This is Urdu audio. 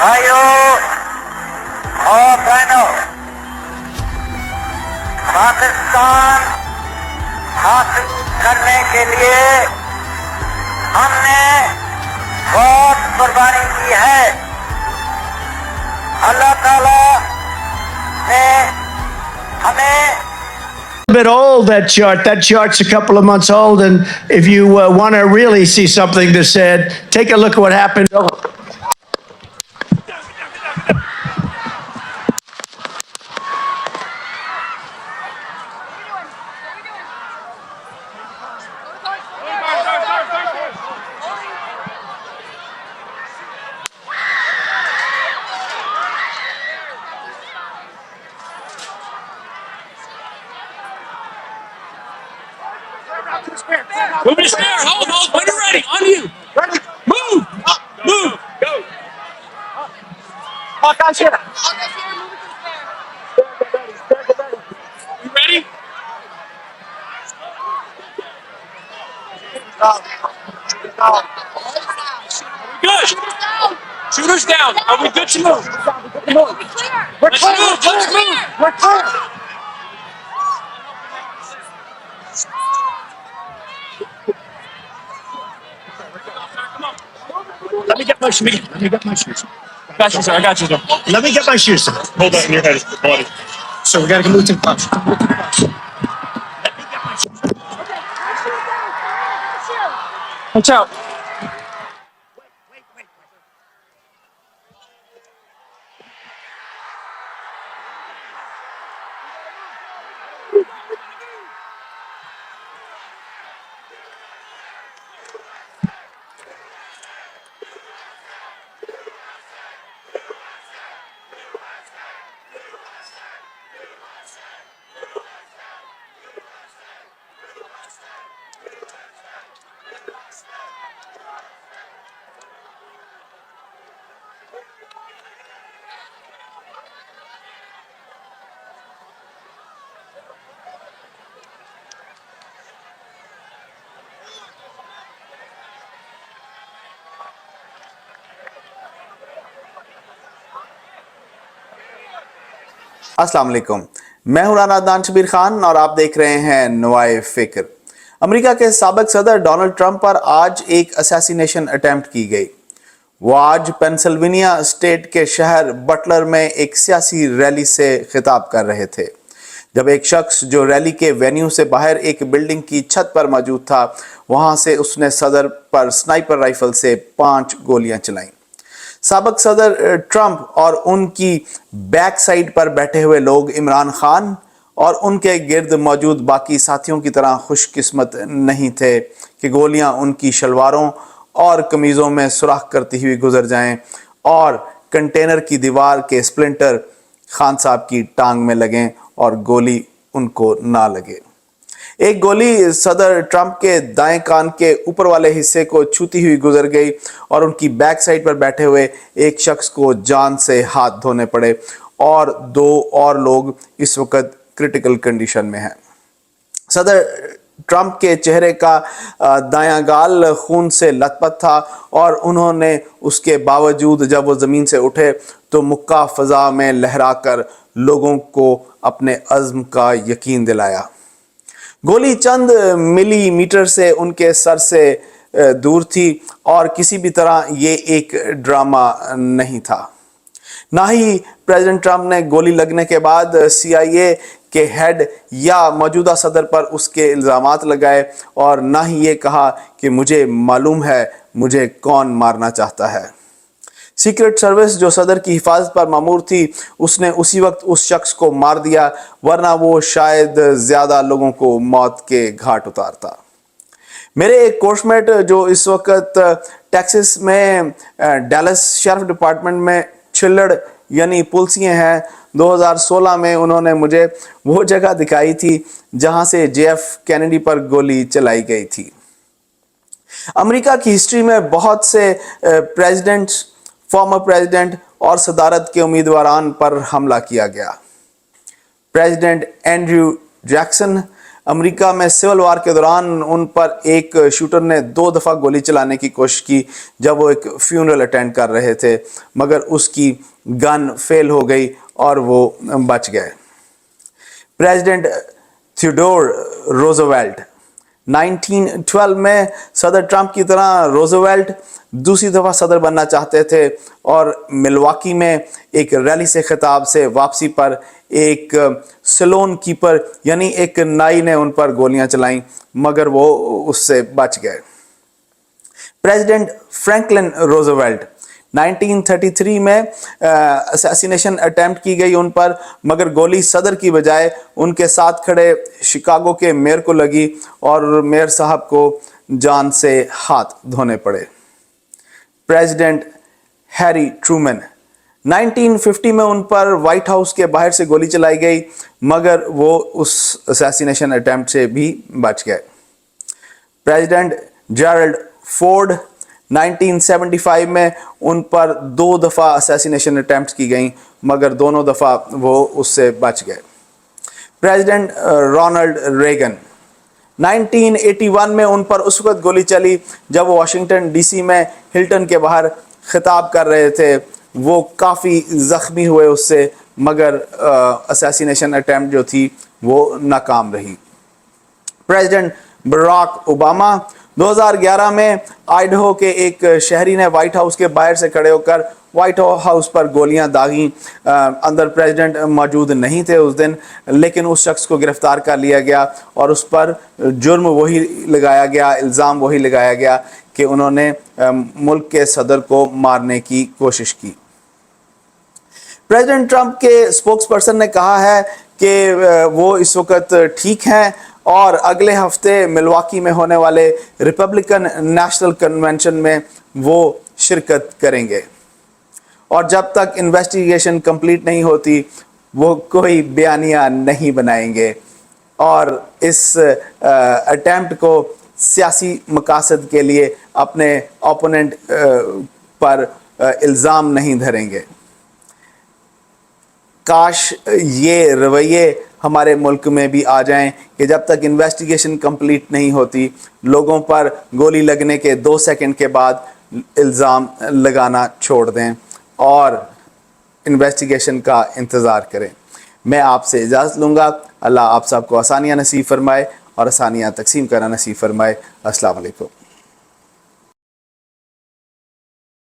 بھائیوں اور بہنوں، پاکستان حاصل کرنے کے لیے ہم نے بہت قربانی کی ہے. اللہ تعالیٰ نے ہمیں bit old, that chart's a couple of months old, and if you want to really see something that's said, take a look at what happened. Move to spare. Hold. When you're ready. On you. Ready. Move. Move. Go. Guys here. You ready? Good. Shooters down. Are we good to move? Let's move. Let's move. We're clear. Let me get my shoes. Got you, sir. I got you, sir. Let me get my shoes. Hold that in your head. Bloody. So we got to move to the punch. Watch out. السلام علیکم، میں ہوں رانا عدنان شبیر خان اور آپ دیکھ رہے ہیں نوائے فکر. امریکہ کے سابق صدر ڈونلڈ ٹرمپ پر آج ایک اسیسینیشن اٹیمپٹ کی گئی. وہ آج پینسلوینیا اسٹیٹ کے شہر بٹلر میں ایک سیاسی ریلی سے خطاب کر رہے تھے جب ایک شخص جو ریلی کے وینیو سے باہر ایک بلڈنگ کی چھت پر موجود تھا وہاں سے اس نے صدر پر سنائپر رائفل سے 5 گولیاں چلائیں. سابق صدر ٹرمپ اور ان کی بیک سائڈ پر بیٹھے ہوئے لوگ عمران خان اور ان کے گرد موجود باقی ساتھیوں کی طرح خوش قسمت نہیں تھے کہ گولیاں ان کی شلواروں اور قمیضوں میں سوراخ کرتی ہوئی گزر جائیں اور کنٹینر کی دیوار کے سپلنٹر خان صاحب کی ٹانگ میں لگیں اور گولی ان کو نہ لگے. ایک گولی صدر ٹرمپ کے دائیں کان کے اوپر والے حصے کو چھوتی ہوئی گزر گئی اور ان کی بیک سائڈ پر بیٹھے ہوئے ایک شخص کو جان سے ہاتھ دھونے پڑے اور 2 اور لوگ اس وقت کرٹیکل کنڈیشن میں ہیں. صدر ٹرمپ کے چہرے کا دایاں گال خون سے لت پت تھا اور انہوں نے اس کے باوجود جب وہ زمین سے اٹھے تو مکہ فضا میں لہرا کر لوگوں کو اپنے عزم کا یقین دلایا. گولی چند ملی میٹر سے ان کے سر سے دور تھی اور کسی بھی طرح یہ ایک ڈرامہ نہیں تھا. نہ ہی پریزیڈنٹ ٹرمپ نے گولی لگنے کے بعد CIA کے ہیڈ یا موجودہ صدر پر اس کے الزامات لگائے اور نہ ہی یہ کہا کہ مجھے معلوم ہے مجھے کون مارنا چاہتا ہے. سیکرٹ سروس جو صدر کی حفاظت پر مامور تھی اس نے اسی وقت اس شخص کو مار دیا ورنہ وہ شاید زیادہ لوگوں کو موت کے گھاٹ اتارتا. میرے ایک کورس میٹ جو اس وقت ٹیکسس میں ڈیلس شیرف ڈپارٹمنٹ میں چلڑ یعنی پولیسیں ہیں، 2016 میں انہوں نے مجھے وہ جگہ دکھائی تھی جہاں سے JF کینیڈی پر گولی چلائی گئی تھی. امریکہ کی ہسٹری میں بہت سے پریزیڈنٹس، فارمر پریزیڈنٹ اور صدارت کے امیدواران پر حملہ کیا گیا. پریزیڈنٹ اینڈریو جیکسن، امریکہ میں سول وار کے دوران ان پر ایک شوٹر نے 2 دفعہ گولی چلانے کی کوشش کی جب وہ ایک فیونرل اٹینڈ کر رہے تھے، مگر اس کی گن فیل ہو گئی اور وہ بچ گئے۔ پریزیڈنٹ تھیوڈور روزویلٹ 1912 میں صدر ٹرمپ کی طرح روزویلٹ دوسری دفعہ صدر بننا چاہتے تھے اور ملواکی میں ایک ریلی سے خطاب سے واپسی پر ایک سلون کیپر یعنی ایک نائی نے ان پر گولیاں چلائیں مگر وہ اس سے بچ گئے۔ پریزیڈنٹ فرینکلن روزویلٹ 1933 میں اسیسینیشن اٹیمپٹ کی گئی ان پر، مگر گولی صدر کی بجائے ان کے ساتھ کھڑے شکاگو کے میئر کو لگی اور میئر صاحب کو جان سے ہاتھ دھونے پڑے۔ پریزیڈنٹ ہیری ٹرومن 1950 میں ان پر وائٹ ہاؤس کے باہر سے گولی چلائی گئی مگر وہ اس اسیسینیشن اٹیمپٹ سے بھی بچ گئے۔ پریزیڈنٹ جیرلڈ فورڈ 1975 میں ان پر 2 دفعہ اسیسینیشن اٹیمپٹس کی گئیں مگر دونوں دفعہ وہ اس سے بچ گئے۔ پریزیڈنٹ رونلڈ ریگن 1981 میں ان پر اس وقت گولی چلی جب وہ واشنگٹن ڈی سی میں ہلٹن کے باہر خطاب کر رہے تھے، وہ کافی زخمی ہوئے اس سے مگر اسیسینیشن اٹیمپٹ جو تھی وہ ناکام رہی۔ پریزیڈنٹ براک اوباما 2011 میں آئیڈہو کے ایک شہری نے وائٹ ہاؤس کے باہر سے کھڑے ہو کر وائٹ ہاؤس پر گولیاں داغیں۔ اندر پریزیڈنٹ موجود نہیں تھے اس دن، لیکن اس شخص کو گرفتار کر لیا گیا اور اس پر جرم وہی لگایا گیا، الزام وہی لگایا گیا کہ انہوں نے ملک کے صدر کو مارنے کی کوشش کی۔ پریزیڈنٹ ٹرمپ کے اسپوکس پرسن نے کہا ہے کہ وہ اس وقت ٹھیک ہیں اور اگلے ہفتے ملواکی میں ہونے والے ریپبلکن نیشنل کنونشن میں وہ شرکت کریں گے، اور جب تک انویسٹیگیشن کمپلیٹ نہیں ہوتی وہ کوئی بیانیہ نہیں بنائیں گے اور اس اٹیمپٹ کو سیاسی مقاصد کے لیے اپنے اوپوننٹ پر الزام نہیں دھریں گے۔ کاش یہ رویے ہمارے ملک میں بھی آ جائیں کہ جب تک انویسٹیگیشن کمپلیٹ نہیں ہوتی لوگوں پر گولی لگنے کے 2 سیکنڈ کے بعد الزام لگانا چھوڑ دیں اور انویسٹیگیشن کا انتظار کریں۔ میں آپ سے اجازت لوں گا۔ اللہ آپ سب کو آسانیاں نصیب فرمائے اور آسانیاں تقسیم کرنا نصیب فرمائے۔ السلام علیکم۔